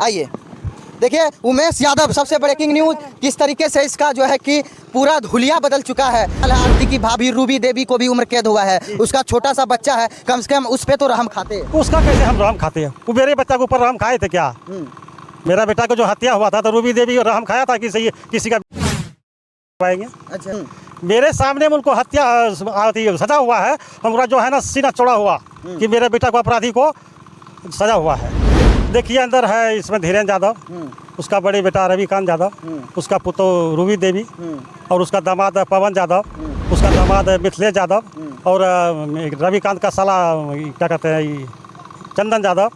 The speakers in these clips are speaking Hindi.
आइए देखिए, उमेश यादव, सबसे ब्रेकिंग न्यूज, किस तरीके से इसका जो है कि पूरा हुलिया बदल चुका है। आरती की भाभी रूबी देवी को भी उम्र कैद हुआ है, उसका छोटा सा बच्चा है, कम से कम उस पे तो रहम खाते हैं। उसका कैसे हम रहम खाते हैं? वो मेरे बच्चा के ऊपर रहम खाए थे क्या? मेरा बेटा को जो हत्या हुआ था तो रूबी देवी रहम खाया था किसी का पाएंगे? अच्छा, मेरे सामने में उनको हत्या सजा हुआ है, हमारा जो है ना सीना चौड़ा हुआ कि मेरे बेटा को अपराधी को सजा हुआ है। देखिए अंदर है इसमें धीरेन्द्र यादव, उसका बड़े बेटा रविकांत यादव, उसका पुत्र रूबी देवी और उसका दामाद पवन यादव, उसका दामाद मिथिलेश यादव और रविकांत का साला क्या कहते हैं चंदन यादव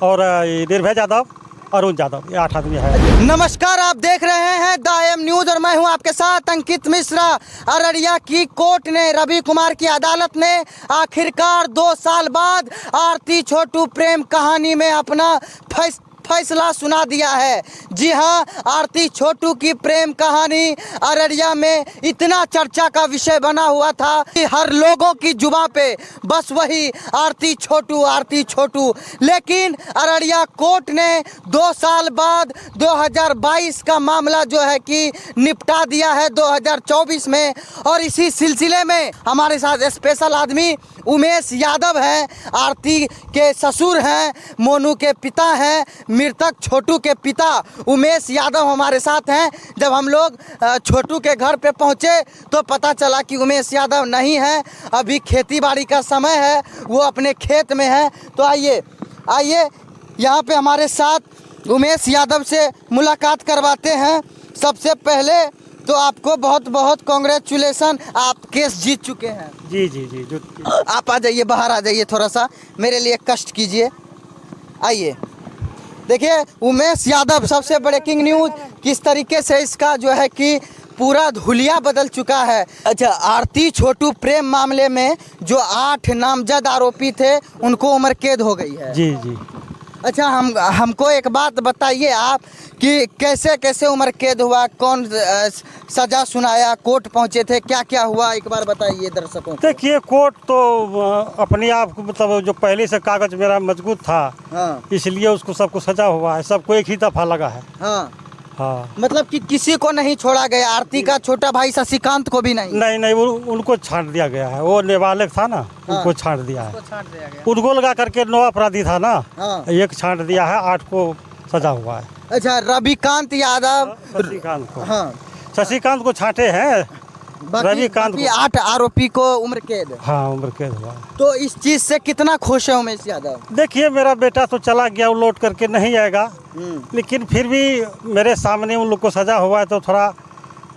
और निर्भय यादव, अरुण यादव, ये 8 आदमी है। नमस्कार, आप देख रहे हैं द एम न्यूज और मैं हूं आपके साथ अंकित मिश्रा। अररिया की कोर्ट ने, रवि कुमार की अदालत ने आखिरकार 2 साल बाद आरती छोटू प्रेम कहानी में अपना फैसला सुना दिया है। जी हां, आरती छोटू की प्रेम कहानी अररिया में इतना चर्चा का विषय बना हुआ था कि हर लोगों की जुबान पे बस वही आरती छोटू। लेकिन अररिया कोर्ट ने 2 साल बाद 2022 का मामला जो है कि निपटा दिया है 2024 में। और इसी सिलसिले में हमारे साथ स्पेशल आदमी उमेश यादव हैं, आरती के ससुर हैं, मोनू के पिता हैं, मृतक छोटू के पिता उमेश यादव हमारे साथ हैं। जब हम लोग छोटू के घर पे पहुंचे तो पता चला कि उमेश यादव नहीं है, अभी खेती बाड़ी का समय है, वो अपने खेत में है। तो आइए यहाँ पे हमारे साथ उमेश यादव से मुलाकात करवाते हैं। सबसे पहले तो आपको बहुत बहुत कांग्रेचुलेसन, आप केस जीत चुके हैं। जी। आप आ जाइए, बाहर आ जाइए, थोड़ा सा मेरे लिए कष्ट कीजिए। आइए देखिए, उमेश यादव, सबसे ब्रेकिंग न्यूज, किस तरीके से इसका जो है कि पूरा हुलिया बदल चुका है। अच्छा, आरती छोटू प्रेम मामले में जो 8 नामजद आरोपी थे उनको उम्र कैद हो गई है। जी। अच्छा, हमको एक बात बताइए आप कि कैसे कैसे उम्र कैद हुआ, कौन सजा सुनाया, कोर्ट पहुंचे थे, क्या क्या हुआ, एक बार बताइए दर्शकों को। देखिए कोर्ट तो अपने आप मतलब जो पहले से कागज मेरा मजबूत था, हाँ, इसलिए उसको सबको सजा हुआ है, सबको एक ही दफा लगा है। हाँ, मतलब कि किसी को नहीं छोड़ा गया, आरती का छोटा भाई शशिकांत को भी नहीं। नहीं उनको छांट दिया गया है। वो नाबालिग था ना, उनको छांट दिया है। उनको लगा करके 9 अपराधी था ना, एक छांट दिया है, 8 को सजा हुआ है। अच्छा, रविकांत यादव, शशिकांत को छांटे हैं, रविकांत को 8 आरोपी को उम्र कैद। हाँ, उम्र कैद हुआ। तो इस चीज से कितना खुश है उमेश यादव? देखिए मेरा बेटा तो चला गया, वो लौट करके नहीं आएगा, लेकिन फिर भी मेरे सामने उन लोग को सजा हुआ है तो थोड़ा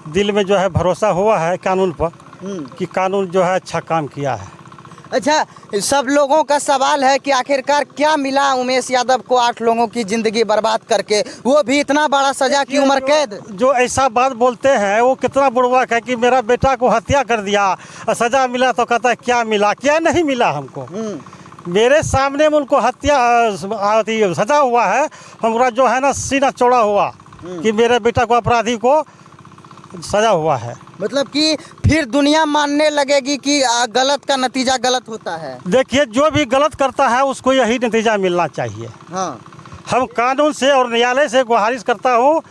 दिल में जो है भरोसा हुआ है कानून पर कि कानून जो है अच्छा काम किया है। अच्छा, सब लोगों का सवाल है कि आखिरकार क्या मिला उमेश यादव को 8 लोगों की जिंदगी बर्बाद करके, वो भी इतना बड़ा सजा की उम्र कैद। जो ऐसा बात बोलते हैं वो कितना बुड़वाक है कि मेरा बेटा को हत्या कर दिया, सजा मिला तो कहता है क्या मिला, क्या नहीं मिला हमको। मेरे सामने में उनको हत्या सजा हुआ है, हमारा जो है ना सीना चौड़ा हुआ कि मेरे बेटा को अपराधी को सजा हुआ है। मतलब कि फिर दुनिया मानने लगेगी कि गलत का नतीजा गलत होता है। देखिए जो भी गलत करता है उसको यही नतीजा मिलना चाहिए। हाँ, हम कानून से और न्यायालय से गुहारिश करता हूँ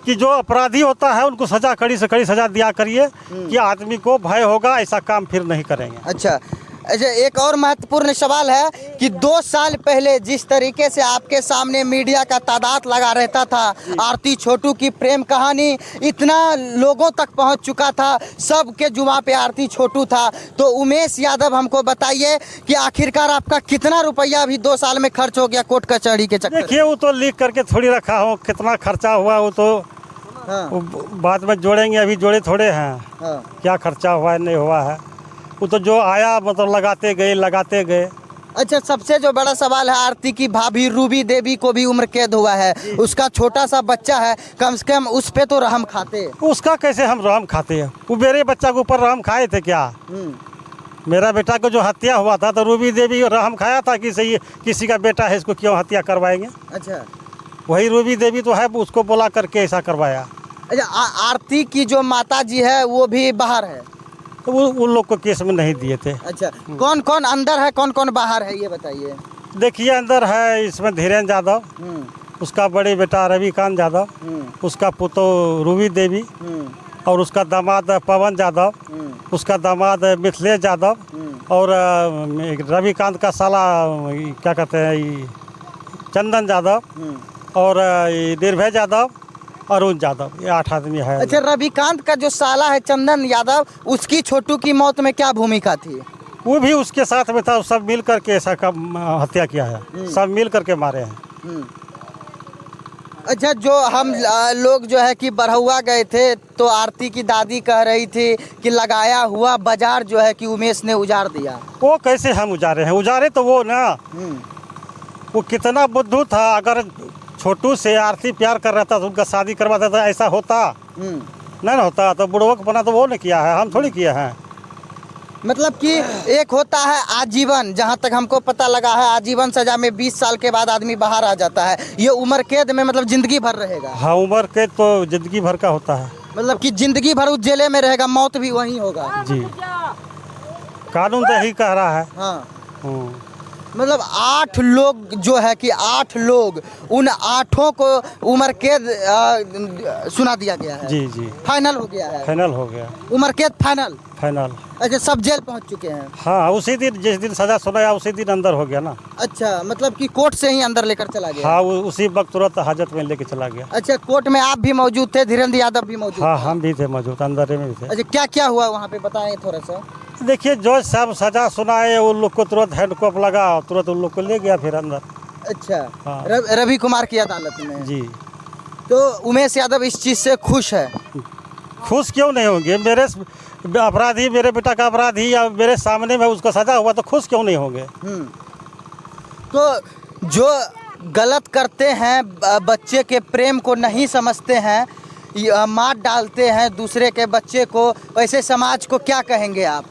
कि जो अपराधी होता है उनको सजा, कड़ी से कड़ी सजा दिया करिए कि आदमी को भय होगा, ऐसा काम फिर नहीं करेंगे। अच्छा, एक और महत्वपूर्ण सवाल है कि 2 साल पहले जिस तरीके से आपके सामने मीडिया का तादाद लगा रहता था, आरती छोटू की प्रेम कहानी इतना लोगों तक पहुंच चुका था, सबके जुबान पे आरती छोटू था। तो उमेश यादव, हमको बताइए कि आखिरकार आपका कितना रुपया अभी 2 साल में खर्च हो गया कोर्ट कचहरी के चक्कर? देखिए वो तो लिख करके थोड़ी रखा हूँ, कितना खर्चा हुआ वो तो बाद में जोड़ेंगे, अभी जोड़े थोड़े हैं। क्या खर्चा हुआ है नहीं हुआ है, वो तो जो आया मतलब लगाते गए। अच्छा, सबसे जो बड़ा सवाल है, आरती की भाभी रूबी देवी को भी उम्र कैद हुआ है, उसका छोटा सा बच्चा है, कम से कम उस पे तो रहम खाते। उसका कैसे हम रहम खाते हैं? वो मेरे बच्चा के ऊपर रहम खाए थे क्या? मेरा बेटा को जो हत्या हुआ था तो रूबी देवी रहम खाया था कि सही किसी का बेटा है, इसको क्यों हत्या करवाएंगे। अच्छा, वही रूबी देवी तो है, उसको बोला करके ऐसा करवाया। अच्छा, आरती की जो माता जी है वो भी बाहर है, तो वो उन लोग को केस में नहीं दिए थे। अच्छा, कौन कौन अंदर है, कौन कौन बाहर है, ये बताइए। देखिए अंदर है इसमें धीरेन्द्र यादव, उसका बड़े बेटा रविकांत यादव, उसका पुतो रूबी देवी, और उसका दामाद पवन यादव, उसका दामाद मिथिलेश यादव, और रविकांत का साला क्या कहते हैं चंदन यादव, और निर्भय यादव, अरुण यादव, ये 8 आदमी है। अच्छा, रविकांत का जो साला है चंदन यादव, उसकी छोटू की मौत में क्या भूमिका थी? वो भी उसके साथ में था, सब मिल करके ऐसा काम हत्या किया है, सब मिल करके मारे हैं। अच्छा, जो हम लोग जो है कि बरहुआ गए थे तो आरती की दादी कह रही थी कि लगाया हुआ बाजार जो है कि उमेश ने उजाड़ दिया। वो कैसे हम उजारे हैं? उजारे तो वो ना, वो कितना बुद्धू था। अगर छोटू से आरती प्यार कर रहा था तो उनका शादी करवा देता, ऐसा होता नहीं ना होता। तो बुढ़वक बना तो वो ने किया है, हम थोड़ी किया है। मतलब कि एक होता है आजीवन, जहाँ तक हमको पता लगा है आजीवन सजा में 20 साल के बाद आदमी बाहर आ जाता है। ये उम्र कैद में मतलब जिंदगी भर रहेगा। हाँ, उम्र कैद तो जिंदगी भर का होता है। मतलब कि जिंदगी भर उस जेले में रहेगा, मौत भी वहीं होगा। जी, कानून तो यही कह रहा है। हाँ, मतलब 8 लोग जो है कि 8 लोग, उन 8 को उम्र कैद सुना दिया गया है। जी जी, फाइनल हो गया है, फाइनल हो गया, उम्र कैद फाइनल। फाइनल। अच्छा, सब जेल पहुंच चुके हैं। हाँ, उसी दिन जिस दिन सजा सुनाया उसी दिन अंदर हो गया ना। अच्छा, मतलब कि कोर्ट से ही अंदर लेकर चला गया। हाँ, उसी वक्त तुरंत हाजत में लेके चला गया। अच्छा, कोर्ट में आप भी मौजूद थे, धीरेन्द्र यादव भी मौजूद हाँ, थे? हम भी थे मौजूद, अंदर में भी थे। अच्छा, क्या क्या हुआ वहाँ पे बताएं थोड़ा सा। देखिए, जो सब सजा सुनाए उन लोग को तुरंत हैंडकॉप लगा, तुरंत उन लोग को ले गया फिर अंदर। अच्छा, हाँ। रवि कुमार की अदालत में। जी। तो उमेश यादव इस चीज़ से खुश है? खुश क्यों नहीं होंगे? मेरे अपराधी, मेरे बेटा का अपराधी या मेरे सामने में उसको सजा हुआ तो खुश क्यों नहीं होंगे? तो जो गलत करते हैं, बच्चे के प्रेम को नहीं समझते हैं, मार डालते हैं दूसरे के बच्चे को, वैसे समाज को क्या कहेंगे आप?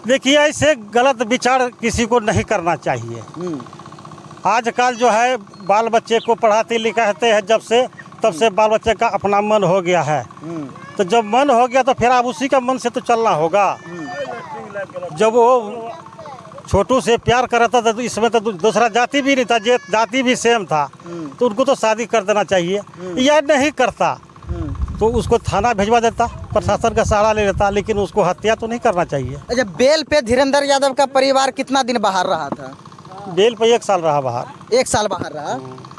देखिए, ऐसे गलत विचार किसी को नहीं करना चाहिए। आजकल जो है बाल बच्चे को पढ़ाते लिखाते हैं जब से, तब से बाल बच्चे का अपना मन हो गया है। तो जब मन हो गया तो फिर आप उसी का मन से तो चलना होगा। जब वो छोटू से प्यार कर रहा था तो इसमें तो दूसरा जाति भी नहीं था, जाति भी सेम था, तो उनको तो शादी कर देना चाहिए। यह नहीं करता तो उसको थाना भिजवा देता, प्रशासन का सहारा ले लेता, लेकिन उसको हत्या तो नहीं करना चाहिए। अच्छा, बेल पे धीरेन्द्र यादव का परिवार कितना दिन बाहर रहा था? बेल पे 1 साल रहा बाहर। 1 साल बाहर रहा।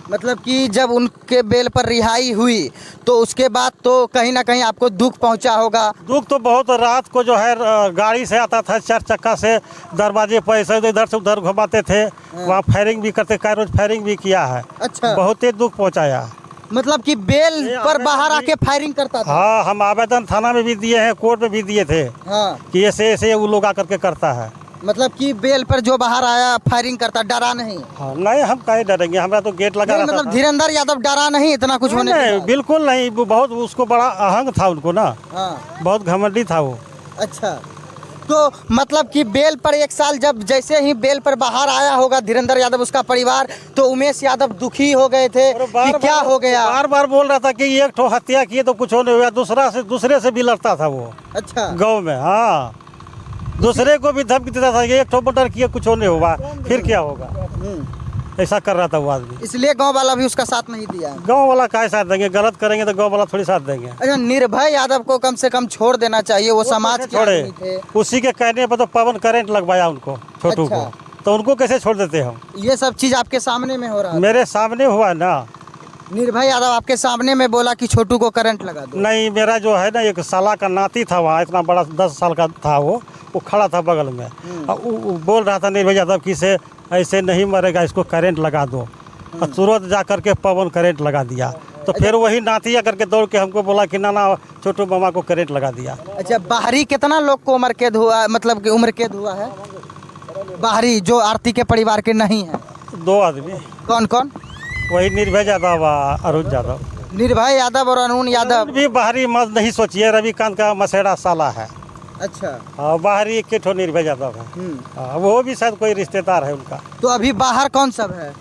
मतलब कि जब उनके बेल पर रिहाई हुई तो उसके बाद तो कहीं ना कहीं आपको दुख पहुंचा होगा। दुख तो बहुत। रात को जो है गाड़ी से आता था, 4 चक्का से दरवाजे पर ऐसे इधर से उधर घुमाते थे, वहाँ फायरिंग भी करते, कई रोज फायरिंग भी किया है। अच्छा, बहुत ही दुख पहुँचाया। मतलब कि बेल पर बाहर आके फायरिंग करता था? हाँ, हम आवेदन थाना में भी दिए हैं, कोर्ट में भी दिए थे। हाँ, कि ऐसे ऐसे वो लोग आकर के करता है। मतलब कि बेल पर जो बाहर आया फायरिंग करता, डरा नहीं? हाँ, नहीं, हम काहे डरेंगे, हमारा तो गेट लगा रहता मतलब था। धीरेन्द्र यादव डरा नहीं इतना कुछ होने के नहीं, बाद? बिल्कुल नहीं। वो बहुत, उसको बड़ा अहंग था उनको ना। हाँ, बहुत घमंडी था वो। अच्छा, तो मतलब कि बेल पर 1 साल, जब जैसे ही बेल पर बाहर आया होगा धीरेन्द्र यादव उसका परिवार, तो उमेश यादव दुखी हो गए थे कि क्या हो गया? बार बार बोल रहा था कि एक ठो हत्या किए तो कुछ नहीं हुआ, दूसरे से भी लड़ता था वो। अच्छा, गांव में। हाँ, दूसरे को भी धमकी देता था कि एक ठो मर्डर किए कुछ नहीं हुआ, फिर क्या होगा, ऐसा कर रहा था वो आदमी। इसलिए गांव वाला भी उसका साथ नहीं दिया। गांव वाला काहे साथ देंगे? गलत करेंगे तो गांव वाला थोड़ी साथ देंगे। अच्छा, निर्भय यादव को कम से कम छोड़ देना चाहिए, वो समाज के आदमी थे। उसी के कहने पर तो पवन करंट लगवाया उनको, छोटू अच्छा। को, तो उनको कैसे छोड़ देते हम? ये सब चीज आपके सामने में हो रहा है? मेरे सामने हुआ ना। निर्भय यादव आपके सामने में बोला कि छोटू को करंट लगा दो? नहीं, मेरा जो है ना एक साला का नाती था वहाँ, इतना बड़ा 10 साल का था वो खड़ा था बगल में, वो बोल रहा था निर्भय यादव कि से ऐसे नहीं मरेगा, इसको करंट लगा दो। और तुरंत जा करके पवन करंट लगा दिया। तो फिर वही नाती आकर के दौड़ के हमको बोला कि ना छोटू मामा को करंट लगा दिया। अच्छा, बाहरी कितना लोग को उम्र कैद हुआ, मतलब कि उम्र कैद हुआ है बाहरी जो आरती के परिवार के नहीं है? 2 आदमी। कौन कौन? वही निर्भय यादव, अरुण यादव। निर्भय यादव और अरुण यादव भी बाहरी मत नहीं सोचिए, रविकांत का मसेड़ा साला है। अच्छा, हाँ, बाहरी एक ठो निर्भय यादव है। हाँ, वो भी शायद कोई रिश्तेदार है उनका। तो अभी बाहर कौन सब है?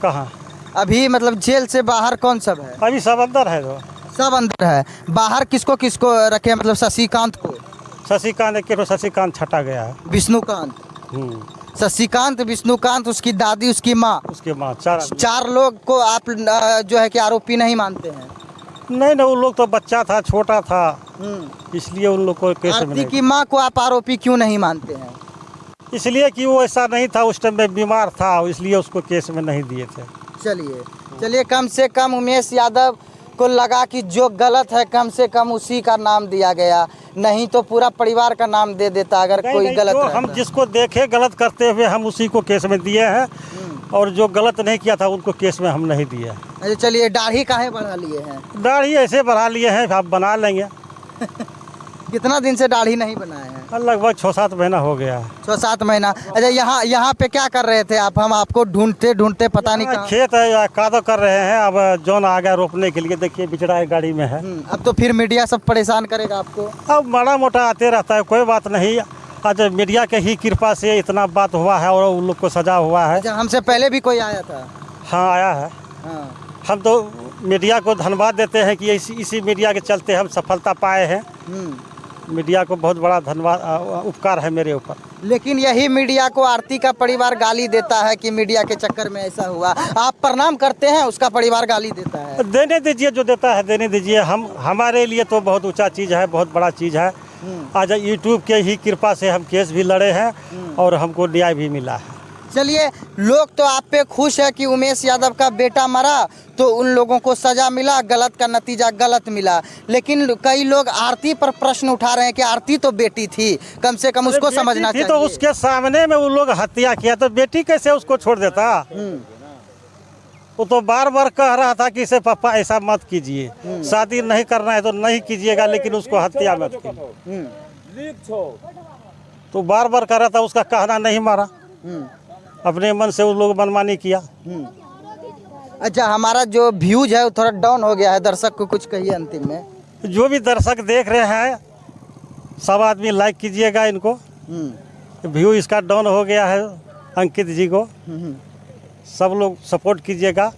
कहाँ? अभी मतलब जेल से बाहर कौन सब है? अभी सब अंदर है। जो सब अंदर है। बाहर किसको किसको रखे, मतलब शशिकांत को? शशिकांत, एक ठो शशिकांत छटा गया है। विष्णुकांत। शशिकांत, विष्णुकांत, उसकी दादी, उसकी माँ, उसके माँ 4 आदमी। 4 लोग को आप जो है कि आरोपी नहीं मानते हैं। नहीं उन लोग तो बच्चा था, छोटा था, इसलिए उन लोग को केस में आरती नहीं। की माँ को आप आरोपी क्यों नहीं मानते हैं? इसलिए कि वो ऐसा नहीं था, उस टाइम में बीमार था, इसलिए उसको केस में नहीं दिए थे। चलिए कम से कम उमेश यादव को लगा कि जो गलत है कम से कम उसी का नाम दिया गया, नहीं तो पूरा परिवार का नाम दे देता अगर कोई नहीं, गलत जो रहता। हम जिसको देखे गलत करते हुए हम उसी को केस में दिए हैं, और जो गलत नहीं किया था उनको केस में हम नहीं दिए। अच्छा चलिए, दाढ़ी काहे बढ़ा लिए हैं? दाढ़ी ऐसे बढ़ा लिए हैं, आप बना लेंगे। कितना दिन से दाढ़ी नहीं बनाए हैं? लगभग 6-7 महीना हो गया है। 6-7 महीना। अच्छा यहाँ पे क्या कर रहे थे आप? हम आपको ढूंढते पता नहीं कहाँ। खेत है, कादो कर रहे हैं, अब जौन आ गया रोपने के लिए, देखिए बिचड़ा है गाड़ी में है। अब तो फिर मीडिया सब परेशान करेगा आपको। अब बड़ा मोटा आते रहता है, कोई बात नहीं। आज मीडिया के ही कृपा से इतना बात हुआ है और उन लोग को सजा हुआ है। अच्छा, हमसे पहले भी कोई आया था? हाँ आया है। हाँ। हम तो मीडिया को धन्यवाद देते हैं कि इसी मीडिया के चलते हम सफलता पाए हैं। मीडिया को बहुत बड़ा धन्यवाद, उपकार है मेरे ऊपर। लेकिन यही मीडिया को आरती का परिवार गाली देता है कि मीडिया के चक्कर में ऐसा हुआ। आप प्रणाम करते हैं, उसका परिवार गाली देता है। देने दीजिए, जो देता है देने दीजिए। हमारे लिए तो बहुत ऊंचा चीज़ है, बहुत बड़ा चीज़ है। आज यूट्यूब के ही कृपा से हम केस भी लड़े हैं और हमको न्याय भी मिला है। चलिए, लोग तो आप पे खुश है कि उमेश यादव का बेटा मरा तो उन लोगों को सजा मिला, गलत का नतीजा गलत मिला। लेकिन कई लोग आरती पर प्रश्न उठा रहे हैं कि आरती तो बेटी थी, कम से कम उसको समझना चाहिए। तो उसके सामने में वो लोग हत्या किया, तो बेटी कैसे उसको छोड़ देता? वो तो बार बार कह रहा था कि इसे पापा ऐसा मत कीजिए, शादी नहीं करना है तो नहीं कीजिएगा, लेकिन उसको हत्या मत कीजिए। तो बार बार कह रहा था, उसका कहना नहीं मारा, अपने मन से वो लोग मनमानी किया। अच्छा, हमारा जो व्यूज है वो थोड़ा डाउन हो गया है, दर्शक को कुछ कहिए अंतिम में। जो भी दर्शक देख रहे हैं सब आदमी लाइक कीजिएगा इनको। व्यू इसका डाउन हो गया है, अंकित जी को सब लोग सपोर्ट कीजिएगा।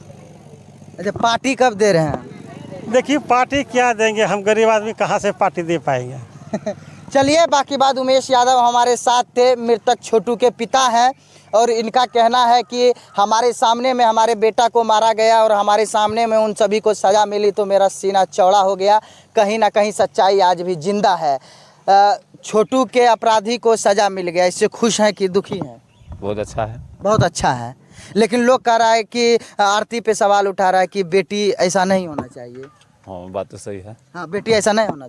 अच्छा, पार्टी कब दे रहे हैं? देखिए पार्टी क्या देंगे, हम गरीब आदमी कहाँ से पार्टी दे पाएंगे। चलिए, बाकी बात उमेश यादव हमारे साथ थे, मृतक छोटू के पिता हैं, और इनका कहना है कि हमारे सामने में हमारे बेटा को मारा गया और हमारे सामने में उन सभी को सज़ा मिली तो मेरा सीना चौड़ा हो गया। कहीं ना कहीं सच्चाई आज भी जिंदा है। छोटू के अपराधी को सज़ा मिल गया, इससे खुश हैं कि दुखी हैं? बहुत अच्छा है। बहुत अच्छा है। लेकिन लोग कह रहा है कि आरती पे सवाल उठा रहा है कि बेटी ऐसा नहीं होना चाहिए। हाँ बात तो सही है। हाँ, बेटी ऐसा नहीं होना